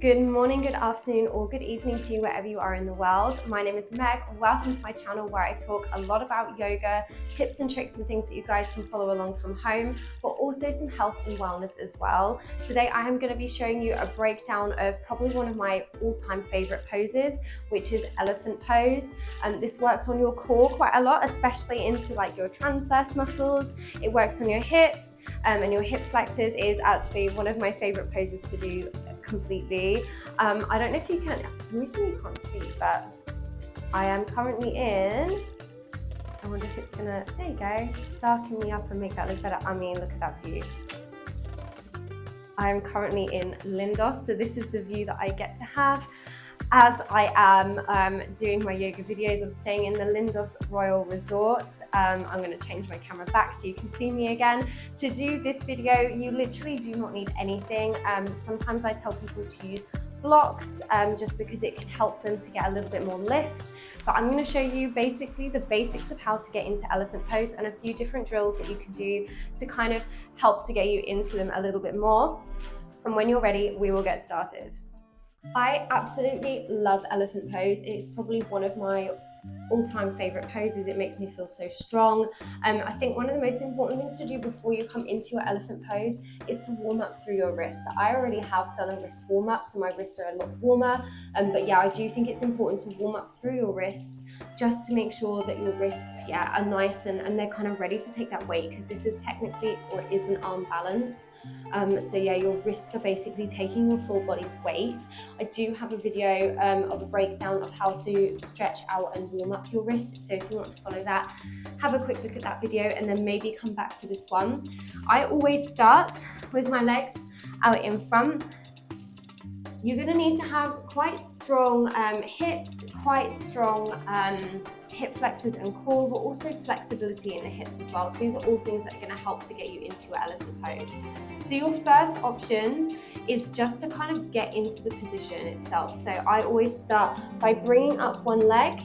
Good morning, good afternoon, or good evening to you wherever you are in the world. My name is Meg. Welcome to my channel where I talk a lot about yoga, tips and tricks and things that you guys can follow along from home, but also some health and wellness as well. Today I am going to be showing you a breakdown of probably one of my all-time favorite poses, which is elephant pose. This works on your core quite a lot, especially into like your transverse muscles. It works on your hips and your hip flexors. Is actually one of my favorite poses to do completely. I don't know if you can, for some reason you can't see, but I am currently in, I wonder if it's gonna, there you go, darken me up and make that look better. I mean, look at that view. I am currently in Lindos, so this is the view that I get to have as I am doing my yoga videos. I'm staying in the Lindos Royal Resort. I'm going to change my camera back so you can see me again. To do this video, you literally do not need anything. Sometimes I tell people to use blocks just because it can help them to get a little bit more lift. But I'm going to show you basically the basics of how to get into elephant pose and a few different drills that you can do to kind of help to get you into them a little bit more. And when you're ready, we will get started. I absolutely love elephant pose. It's probably one of my all-time favorite poses. It makes me feel so strong. I think one of the most important things to do before you come into your elephant pose is to warm up through your wrists. So I already have done a wrist warm up, so my wrists are a lot warmer. But yeah, I do think it's important to warm up through your wrists just to make sure that your wrists, are nice and they're kind of ready to take that weight, because this is technically, or is an arm balance. So yeah, your wrists are basically taking your full body's weight. I do have a video of a breakdown of how to stretch out and warm up your wrists. So if you want to follow that, have a quick look at that video and then maybe come back to this one. I always start with my legs out in front. You're going to need to have quite strong hips, quite strong hip flexors and core, but also flexibility in the hips as well. So these are all things that are going to help to get you into your elephant pose. So your first option is just to kind of get into the position itself. So I always start by bringing up one leg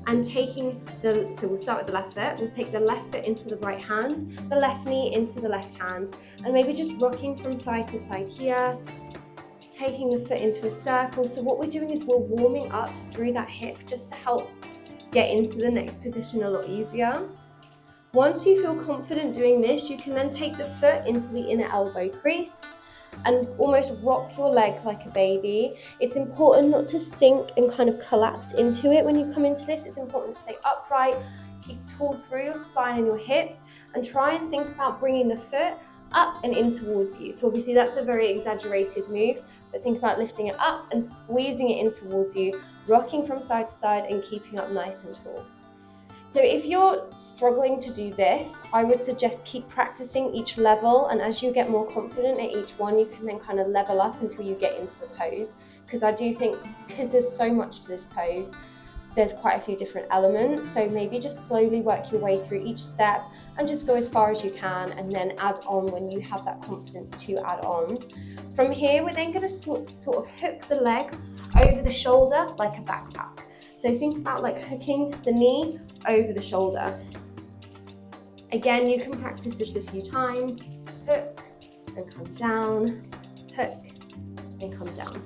and taking so we'll start with the left foot. We'll take the left foot into the right hand, the left knee into the left hand, and maybe just rocking from side to side here, taking the foot into a circle. So what we're doing is we're warming up through that hip just to help get into the next position a lot easier. Once you feel confident doing this, you can then take the foot into the inner elbow crease and almost rock your leg like a baby. It's important not to sink and kind of collapse into it when you come into this. It's important to stay upright, keep tall through your spine and your hips, and try and think about bringing the foot up and in towards you. So obviously that's a very exaggerated move, but think about lifting it up and squeezing it in towards you, rocking from side to side and keeping up nice and tall. So if you're struggling to do this, I would suggest keep practicing each level, and as you get more confident at each one, you can then kind of level up until you get into the pose. Because I do think, because there's so much to this pose, there's quite a few different elements. So maybe just slowly work your way through each step and just go as far as you can, and then add on when you have that confidence to add on. From here, we're then going to sort of hook the leg over the shoulder like a backpack. So think about like hooking the knee over the shoulder. Again, you can practice this a few times. Hook and come down, hook and come down.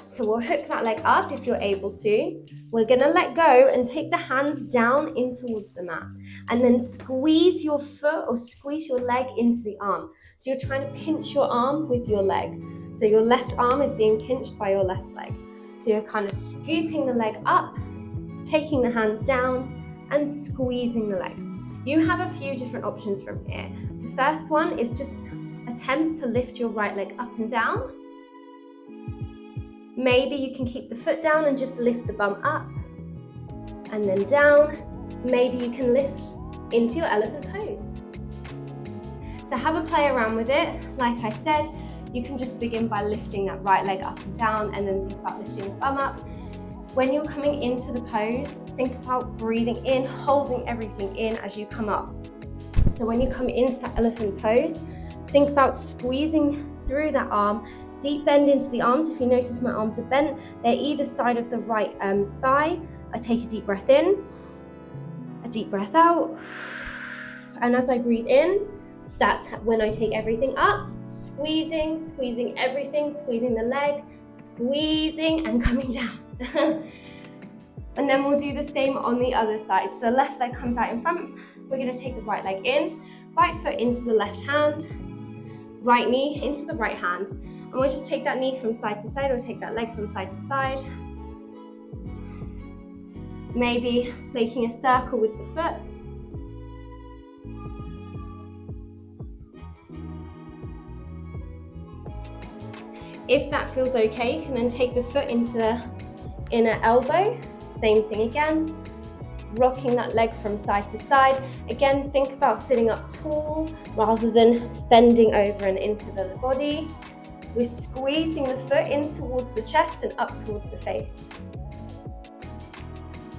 So we'll hook that leg up if you're able to. We're going to let go and take the hands down in towards the mat, and then squeeze your foot or squeeze your leg into the arm. So you're trying to pinch your arm with your leg. So your left arm is being pinched by your left leg. So you're kind of scooping the leg up, taking the hands down and squeezing the leg. You have a few different options from here. The first one is just attempt to lift your right leg up and down. Maybe you can keep the foot down and just lift the bum up and then down. Maybe you can lift into your elephant pose. So have a play around with it. Like I said, you can just begin by lifting that right leg up and down, and then think about lifting the bum up. When you're coming into the pose, think about breathing in, holding everything in as you come up. So when you come into that elephant pose, think about squeezing through that arm, deep bend into the arms. If you notice my arms are bent, they're either side of the right thigh. I take a deep breath in, a deep breath out, and as I breathe in, that's when I take everything up, squeezing everything, squeezing the leg, squeezing and coming down. And then we'll do the same on the other side. So the left leg comes out in front. We're going to take the right leg in, right foot into the left hand, right knee into the right hand. And we'll just take that knee from side to side, or take that leg from side to side. Maybe making a circle with the foot. If that feels okay, you can then take the foot into the inner elbow. Same thing again. Rocking that leg from side to side. Again, think about sitting up tall rather than bending over and into the body. We're squeezing the foot in towards the chest and up towards the face.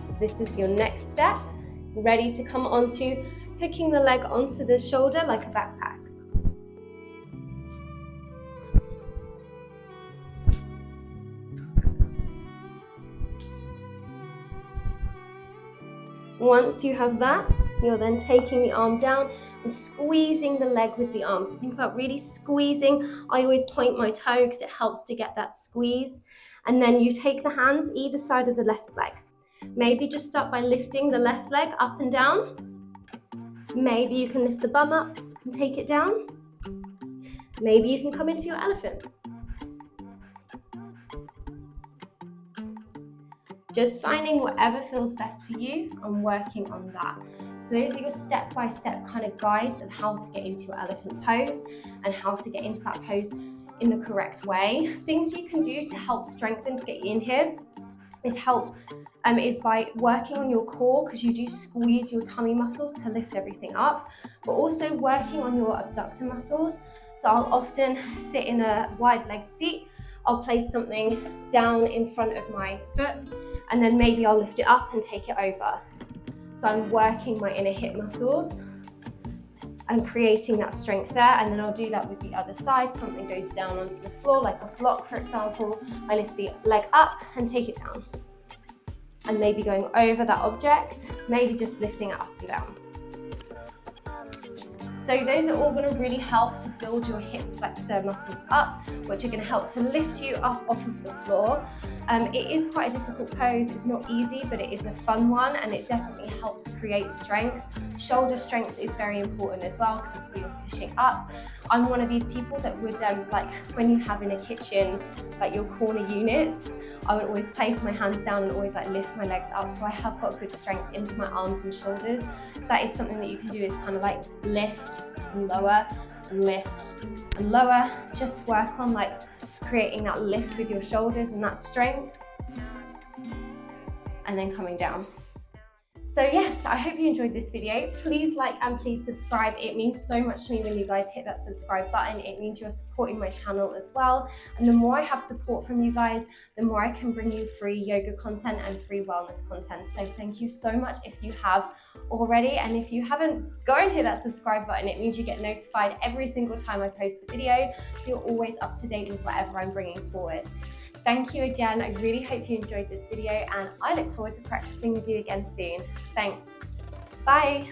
So this is your next step. Ready to come onto hooking the leg onto the shoulder like a backpack. Once you have that, you're then taking the arm down and squeezing the leg with the arm. So think about really squeezing. I always point my toe because it helps to get that squeeze. And then you take the hands either side of the left leg. Maybe just start by lifting the left leg up and down. Maybe you can lift the bum up and take it down. Maybe you can come into your elephant. Just finding whatever feels best for you and working on that. So those are your step-by-step kind of guides of how to get into your elephant pose and how to get into that pose in the correct way. Things you can do to help strengthen, to get you in here, is by working on your core, because you do squeeze your tummy muscles to lift everything up, but also working on your abductor muscles. So I'll often sit in a wide-legged seat. I'll place something down in front of my foot, and then maybe I'll lift it up and take it over. So I'm working my inner hip muscles and creating that strength there, and then I'll do that with the other side. Something goes down onto the floor, like a block, for example. I lift the leg up and take it down. And maybe going over that object, maybe just lifting it up and down. So those are all going to really help to build your hip flexor muscles up, which are going to help to lift you up off of the floor. It is quite a difficult pose. It's not easy, but it is a fun one, and it definitely helps create strength. Shoulder strength is very important as well, because obviously you're pushing up. I'm one of these people that would, like when you have in a kitchen, like your corner units, I would always place my hands down and always like lift my legs up. So I have got good strength into my arms and shoulders. So that is something that you can do, is kind of like lift and lower and lift and lower. Just work on like creating that lift with your shoulders and that strength, and then coming down. So yes, I hope you enjoyed this video. Please like and please subscribe. It means so much to me when you guys hit that subscribe button. It means you're supporting my channel as well. And the more I have support from you guys, the more I can bring you free yoga content and free wellness content. So thank you so much if you have already. And if you haven't, go and hit that subscribe button. It means you get notified every single time I post a video, so you're always up to date with whatever I'm bringing forward. Thank you again. I really hope you enjoyed this video, and I look forward to practicing with you again soon. Thanks. Bye.